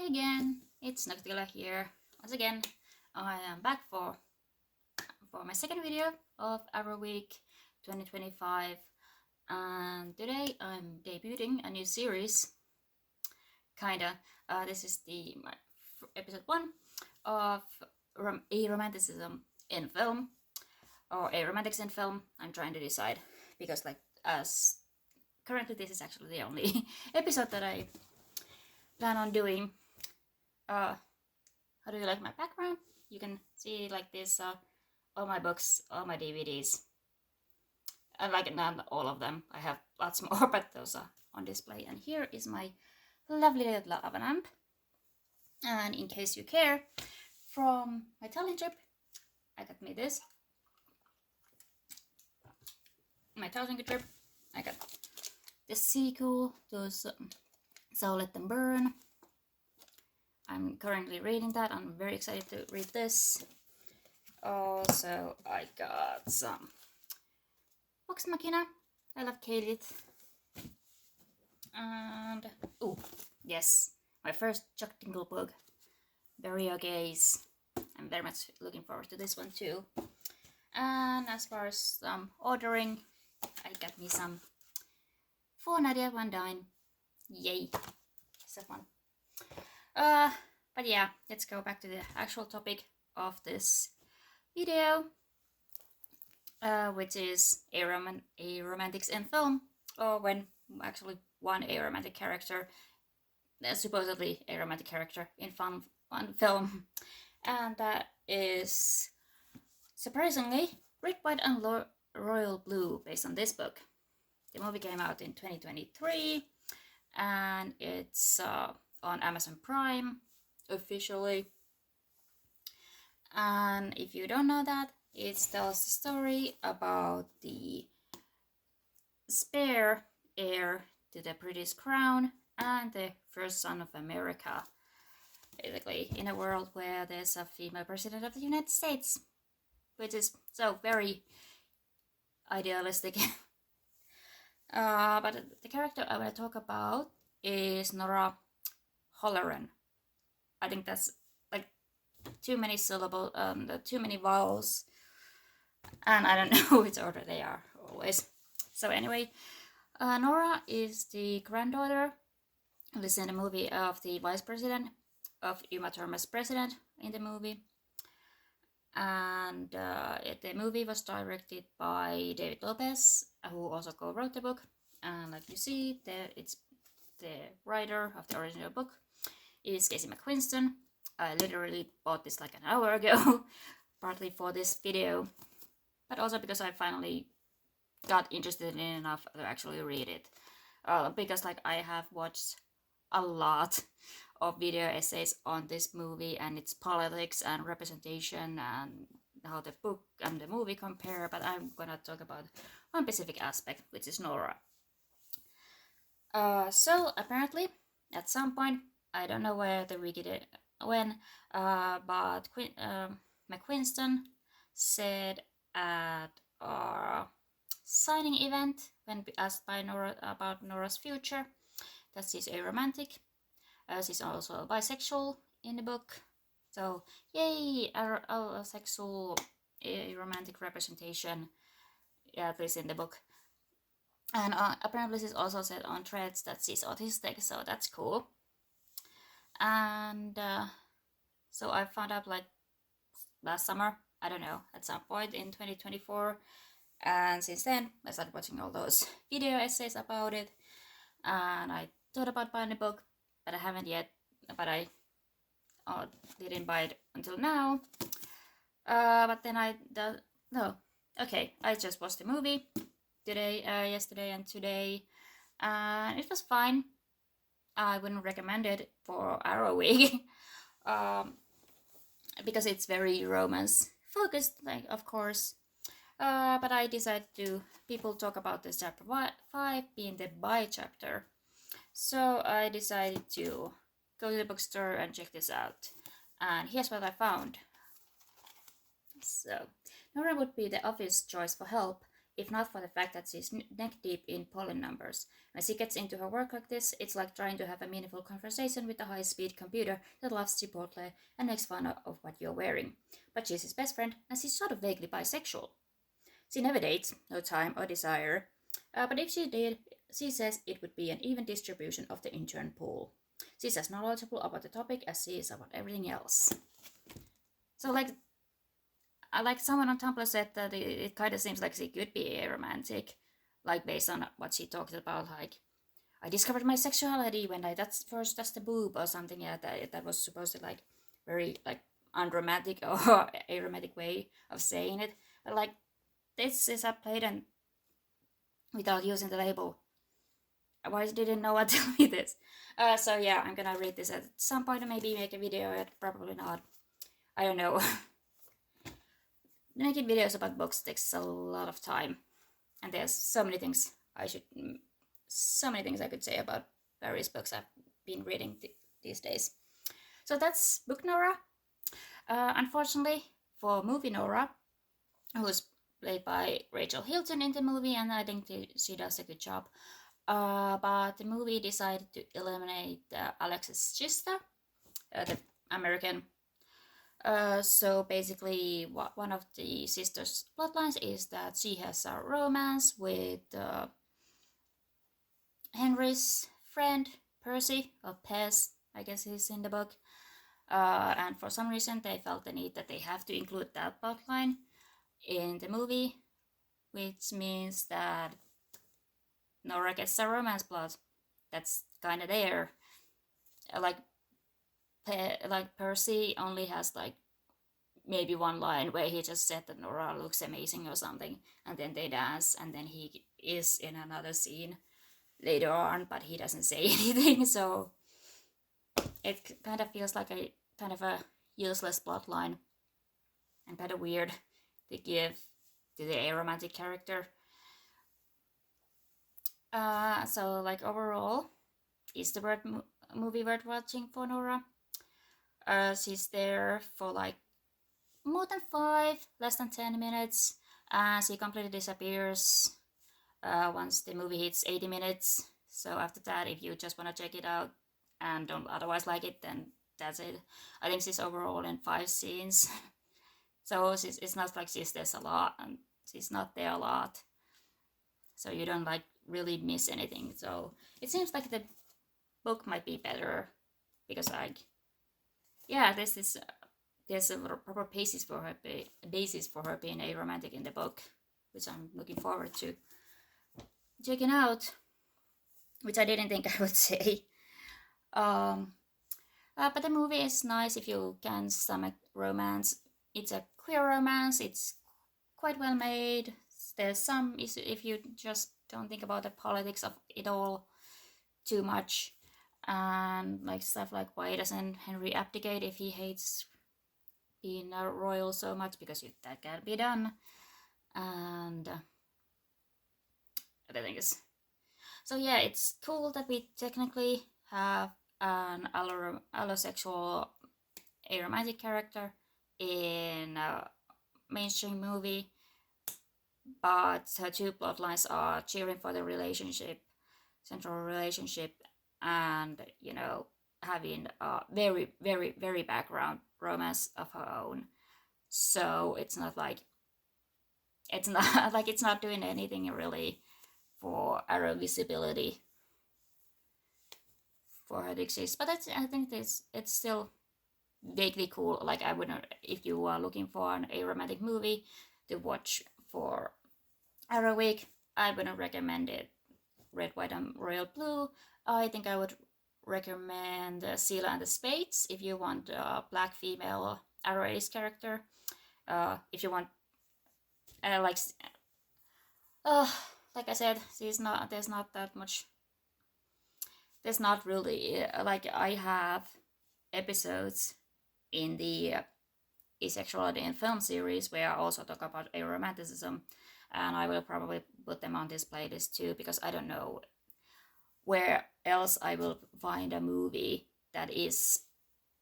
Hi again, it's Noctila here. Once again, I am back for my second video of Arrow Week 2025, and today I'm debuting a new series. Kinda. This is my episode 1 of Aromanticism in film, or Aromantics in film. I'm trying to decide because, as currently, this is actually the only episode that I plan on doing. How do you like my background? You can see like this, all my books, all my DVDs. I like not all of them. I have lots more, but those are on display. And here is my lovely little oven amp. And in case you care, from my Tallinn trip, I got me this. My Tallsinki trip, I got the sequel to So Let Them Burn. I'm currently reading that. I'm very excited to read this. Also, I got some Vox Machina. I love Khalid. And, oh, yes, my first Chuck Dingle book, Barrier Gaze. I'm very much looking forward to this one too. And as far as ordering, I got me some for Nadia Van Dyne. Yay! So fun. But yeah, let's go back to the actual topic of this video, which is aromantics in film, or when actually one aromantic character, supposedly aromantic character in fun film, and that is surprisingly Red, White and Royal Blue, based on this book. The movie came out in 2023, and it's on Amazon Prime officially. And if you don't know that, it tells the story about the spare heir to the British crown and the first son of America, basically in a world where there's a female president of the United States, which is so very idealistic. But the character I want to talk about is Nora Holleran. I think that's like too many syllables, too many vowels, and I don't know which order they are always. So anyway, Nora is the granddaughter, who is in the movie, of the vice president of Uma Thurman's president in the movie. And the movie was directed by David Lopez, who also co-wrote the book. And like you see, it's the writer of the original book is Casey McQuiston. I literally bought this like an hour ago, partly for this video, but also because I finally got interested in enough to actually read it. Because like I have watched a lot of video essays on this movie and its politics and representation and how the book and the movie compare, but I'm gonna talk about one specific aspect, which is Nora. So apparently, at some point, I don't know where the wiki did, when, but McQuiston said at our signing event, when asked by Nora about Nora's future, that she's aromantic. She's also bisexual in the book. So, yay, a sexual romantic representation, at least in the book. And apparently she's also said on threads that she's autistic, so that's cool. And so I found out like last summer, I don't know, at some point in 2024. And since then, I started watching all those video essays about it. And I thought about buying the book, but I haven't yet. But I didn't buy it until now. But then I just watched the movie today, yesterday, and today, and it was fine. I wouldn't recommend it for Arrow Week, because it's very romance focused, like, of course. But I decided people talk about this chapter 5 being the bi chapter. So I decided to go to the bookstore and check this out. And here's what I found. So, Nora would be the obvious choice for help if not for the fact that she's neck deep in pollen numbers. When she gets into her work like this, it's like trying to have a meaningful conversation with a high-speed computer that loves Chipotle and makes fun of what you're wearing. But she's his best friend, and she's sort of vaguely bisexual. She never dates, no time or desire, but if she did, she says it would be an even distribution of the intern pool. She's as knowledgeable about the topic as she is about everything else. So, like someone on Tumblr said that it kind of seems like she could be aromantic, like based on what she talked about. Like, I discovered my sexuality when I first touched the boob or something. Yeah, that was supposed to like very like unromantic or aromantic way of saying it. But like this is played and without using the label. Why didn't no one tell me this? So yeah, I'm gonna read this at some point and maybe make a video. Probably not. I don't know. Making videos about books takes a lot of time, and there's so many things I could say about various books I've been reading these days. So that's book Nora. Unfortunately for movie Nora, who's played by Rachel Hilton in the movie, and I think she does a good job. But the movie decided to eliminate Alexis Chista, the American. So basically, one of the sisters' plotlines is that she has a romance with Henry's friend Percy, or Pez, I guess he's in the book. And for some reason, they felt the need that they have to include that plotline in the movie, which means that Nora gets a romance plot that's kind of there. Like Percy only has like maybe one line where he just said that Nora looks amazing or something, and then they dance, and then he is in another scene later on, but he doesn't say anything, so it kind of feels like a kind of a useless plot line and kind of weird to give to the aromantic character. So like overall, is the movie worth watching for Nora? She's there for like more than 5, less than 10 minutes, and she completely disappears once the movie hits 80 minutes. So after that, if you just want to check it out and don't otherwise like it, then that's it. I think she's overall in 5 scenes. So it's not like she's there a lot, and she's not there a lot. So you don't like really miss anything. So it seems like the book might be better because like, yeah, there's a proper basis for her being aromantic in the book, which I'm looking forward to checking out, which I didn't think I would say. But the movie is nice if you can stomach romance. It's a queer romance. It's quite well made. There's some if you just don't think about the politics of it all too much, and like stuff like why doesn't Henry abdicate if he hates being a royal so much, because that can be done. And other things. So yeah, it's cool that we technically have an allosexual aromantic character in a mainstream movie, but her 2 plotlines are cheering for the central relationship, and having a very, very, very background romance of her own. So it's not it's not doing anything really for arrow visibility for her to exist. But I think it's still vaguely cool. Like I wouldn't, if you are looking for an aromantic movie to watch for Arrow Week, I wouldn't recommend it. Red, White, and Royal Blue. I think I would recommend Scylla and the Spades if you want a black female Arrow Ace character. If you want, like I said, there's not that much. There's not really like I have episodes in the Asexuality in Film series where I also talk about aromanticism, and I will probably put them on this playlist too, because I don't know where else I will find a movie that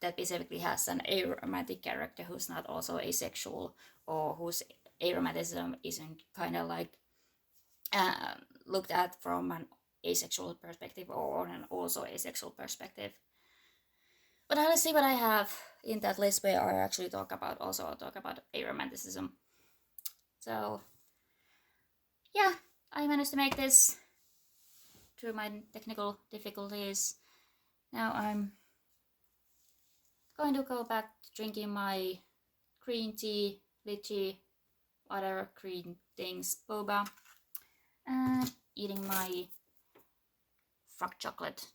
specifically has an aromantic character who's not also asexual, or whose aromanticism isn't kind of like looked at from an asexual perspective or an also asexual perspective. But let's see what I have in that list where I actually talk about aromanticism. So yeah, I managed to make this through my technical difficulties. Now I'm going to go back to drinking my green tea, lychee, other green things, boba, and eating my frog chocolate.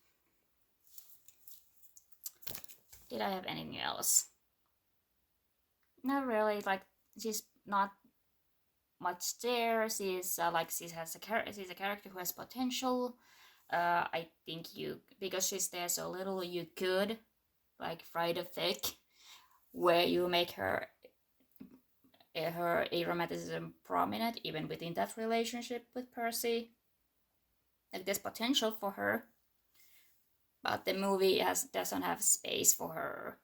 Did I have anything else? Not really. Like, she's not much there. She's she's a character who has potential. I think because she's there so little, you could like write a fic where you make her aromanticism prominent even within that relationship with Percy. Like, there's potential for her, but the movie doesn't have space for her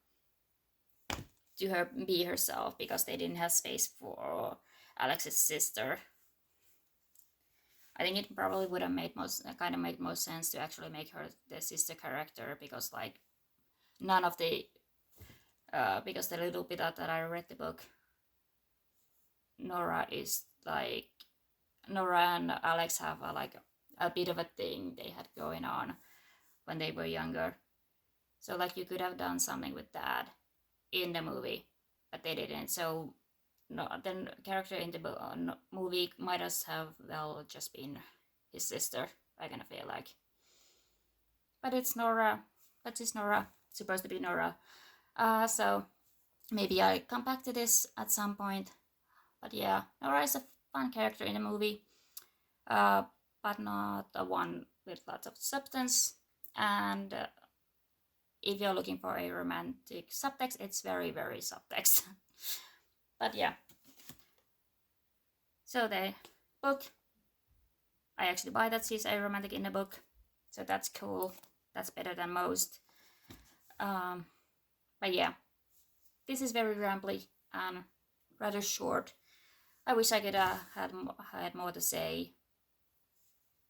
to be herself because they didn't have space for Alex's sister. I think it probably would have made most sense to actually make her the sister character, because like none of the because the little bit that I read the book, Nora and Alex have a bit of a thing they had going on when they were younger. So like you could have done something with that in the movie, but they didn't. So no, then character in the movie might as have just been his sister. I kind of feel like, but it's Nora. But it's Nora. It's supposed to be Nora. So maybe I come back to this at some point. But yeah, Nora is a fun character in the movie, but not the one with lots of substance. And if you're looking for a romantic subtext, it's very, very subtext. But yeah. So the book, I actually buy that she's aromantic in the book, so that's cool. That's better than most. But yeah, this is very rambly and rather short. I wish I could had more to say.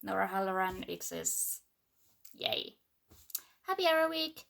Nora Holleran exists. Yay. Happy Arrow Week!